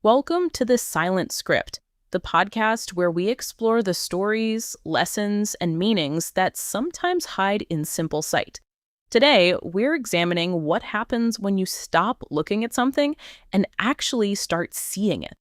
Welcome to the Thesilentscript, the podcast where we explore the stories, lessons, and meanings that sometimes hide in simple sight. Today, we're examining what happens when you stop looking at something and actually start seeing it.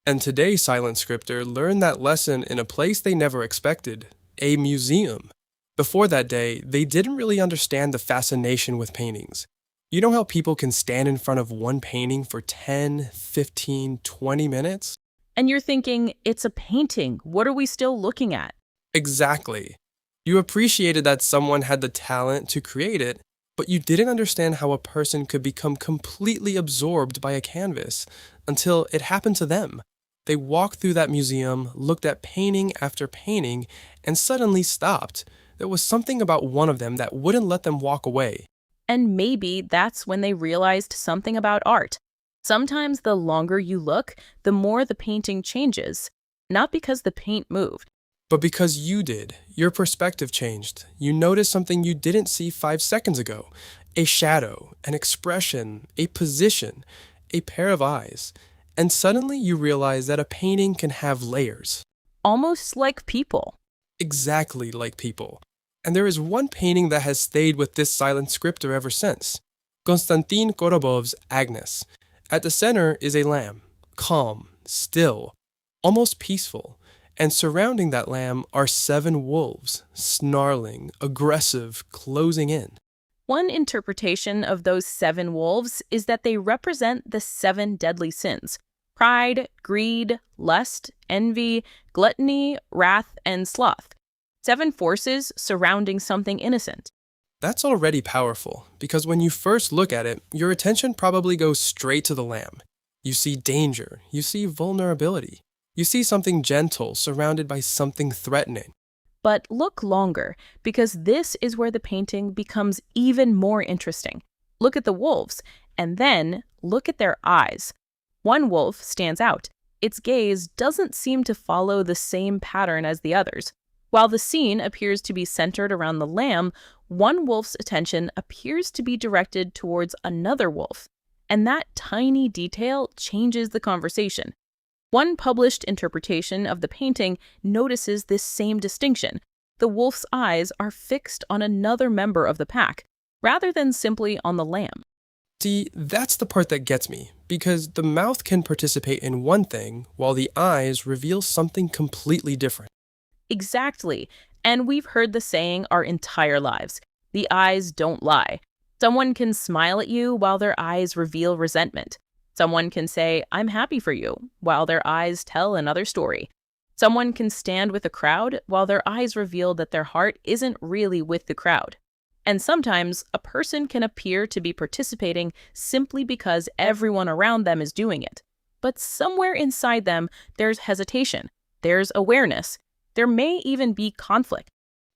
And today, Silent Scripter learned that lesson in a place they never expected, a museum. Before that day, they didn't really understand the fascination with paintings. You know how people can stand in front of one painting for 10, 15, 20 minutes? And you're thinking, it's a painting. What are we still looking at? Exactly. You appreciated that someone had the talent to create it, but you didn't understand how a person could become completely absorbed by a canvas until it happened to them. They walked through that museum, looked at painting after painting, and suddenly stopped. There was something about one of them that wouldn't let them walk away. And maybe that's when they realized something about art. Sometimes the longer you look, the more the painting changes, not because the paint moved. But because you did, your perspective changed. You noticed something you didn't see 5 seconds ago. A shadow, an expression, a position, a pair of eyes. And suddenly you realize that a painting can have layers. Almost like people. Exactly like people. And there is one painting that has stayed with this silent scripter ever since. Konstantin Korobov's Agnes. At the center is a lamb, calm, still, almost peaceful. And surrounding that lamb are 7 wolves, snarling, aggressive, closing in. One interpretation of those 7 wolves is that they represent the 7 deadly sins: pride, greed, lust, envy, gluttony, wrath, and sloth. 7 forces surrounding something innocent. That's already powerful, because when you first look at it, your attention probably goes straight to the lamb. You see danger, you see vulnerability, you see something gentle surrounded by something threatening. But look longer, because this is where the painting becomes even more interesting. Look at the wolves, and then look at their eyes. One wolf stands out. Its gaze doesn't seem to follow the same pattern as the others. While the scene appears to be centered around the lamb, one wolf's attention appears to be directed towards another wolf. And that tiny detail changes the conversation. One published interpretation of the painting notices this same distinction. The wolf's eyes are fixed on another member of the pack, rather than simply on the lamb. See, that's the part that gets me, because the mouth can participate in one thing, while the eyes reveal something completely different. Exactly. And we've heard the saying our entire lives: the eyes don't lie. Someone can smile at you while their eyes reveal resentment. Someone can say, "I'm happy for you," while their eyes tell another story. Someone can stand with a crowd while their eyes reveal that their heart isn't really with the crowd. And sometimes a person can appear to be participating simply because everyone around them is doing it. But somewhere inside them, there's hesitation, there's awareness, there may even be conflict.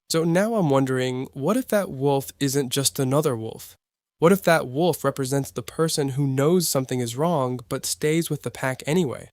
So now I'm wondering, what if that wolf isn't just another wolf? What if that wolf represents the person who knows something is wrong but stays with the pack anyway?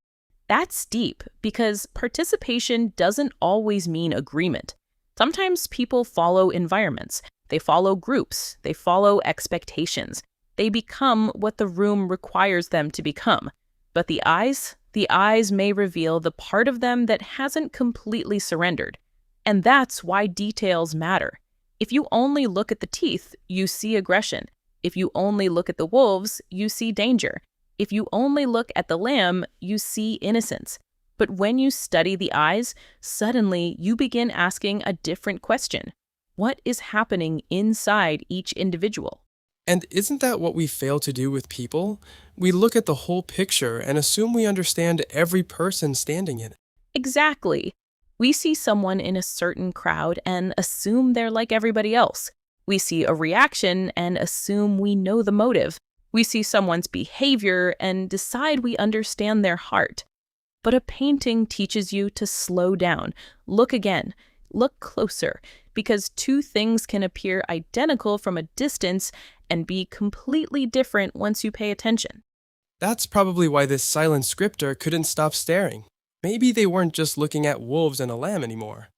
That's deep, because participation doesn't always mean agreement. Sometimes people follow environments, they follow groups, they follow expectations. They become what the room requires them to become. But the eyes may reveal the part of them that hasn't completely surrendered. And that's why details matter. If you only look at the teeth, you see aggression. If you only look at the wolves, you see danger. If you only look at the lamb, you see innocence. But when you study the eyes, suddenly you begin asking a different question. What is happening inside each individual? And isn't that what we fail to do with people? We look at the whole picture and assume we understand every person standing in it. Exactly. We see someone in a certain crowd and assume they're like everybody else. We see a reaction and assume we know the motive. We see someone's behavior and decide we understand their heart. But a painting teaches you to slow down, look again, look closer, because 2 things can appear identical from a distance and be completely different once you pay attention. That's probably why this silent scripter couldn't stop staring. Maybe they weren't just looking at wolves and a lamb anymore.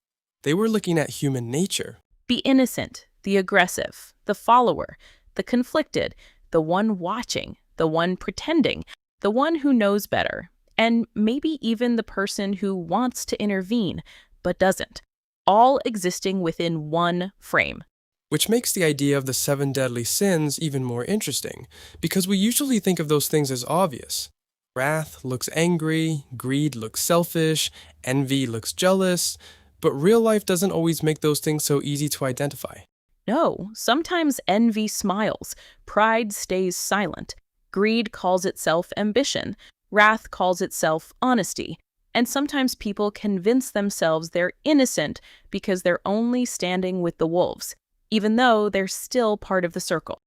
They were looking at human nature. Be innocent, the aggressive, the follower, the conflicted, the one watching, the one pretending, the one who knows better. and maybe even the person who wants to intervene but doesn't, all existing within one frame. Which makes the idea of the seven deadly sins even more interesting, because we usually think of those things as obvious. Wrath looks angry, greed looks selfish, envy looks jealous, but real life doesn't always make those things so easy to identify. No, sometimes envy smiles, pride stays silent, greed calls itself ambition, wrath calls itself honesty, and sometimes people convince themselves they're innocent because they're only standing with the wolves, even though they're still part of the circle.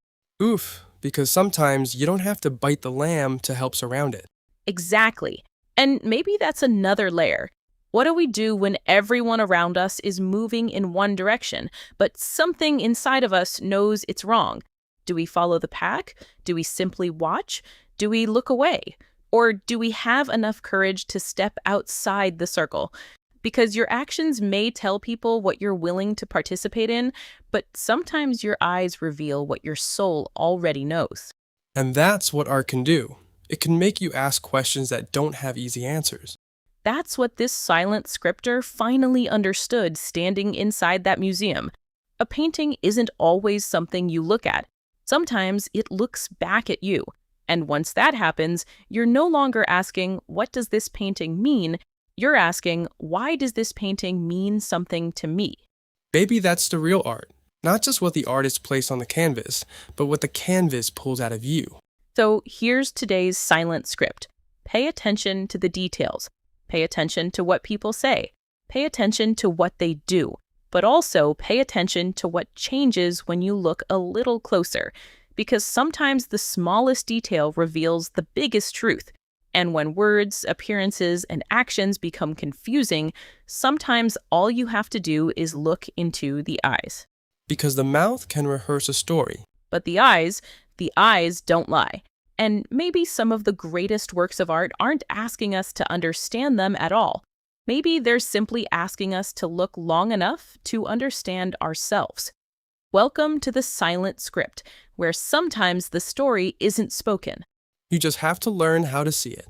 Oof, because sometimes you don't have to bite the lamb to help surround it. Exactly. And maybe that's another layer. What do we do when everyone around us is moving in one direction, but something inside of us knows it's wrong? Do we follow the pack? Do we simply watch? Do we look away? Or do we have enough courage to step outside the circle? Because your actions may tell people what you're willing to participate in, but sometimes your eyes reveal what your soul already knows. And that's what art can do. It can make you ask questions that don't have easy answers. That's what this silent scripter finally understood standing inside that museum. A painting isn't always something you look at. Sometimes it looks back at you. And once that happens, you're no longer asking, what does this painting mean? You're asking, why does this painting mean something to me? Maybe that's the real art. Not just what the artist placed on the canvas, but what the canvas pulls out of you. So here's today's silent script. Pay attention to the details. Pay attention to what people say. Pay attention to what they do. But also pay attention to what changes when you look a little closer. Because sometimes the smallest detail reveals the biggest truth. And when words, appearances, and actions become confusing, sometimes all you have to do is look into the eyes. Because the mouth can rehearse a story. But the eyes don't lie. And maybe some of the greatest works of art aren't asking us to understand them at all. Maybe they're simply asking us to look long enough to understand ourselves. Welcome to the silent script, where sometimes the story isn't spoken. You just have to learn how to see it.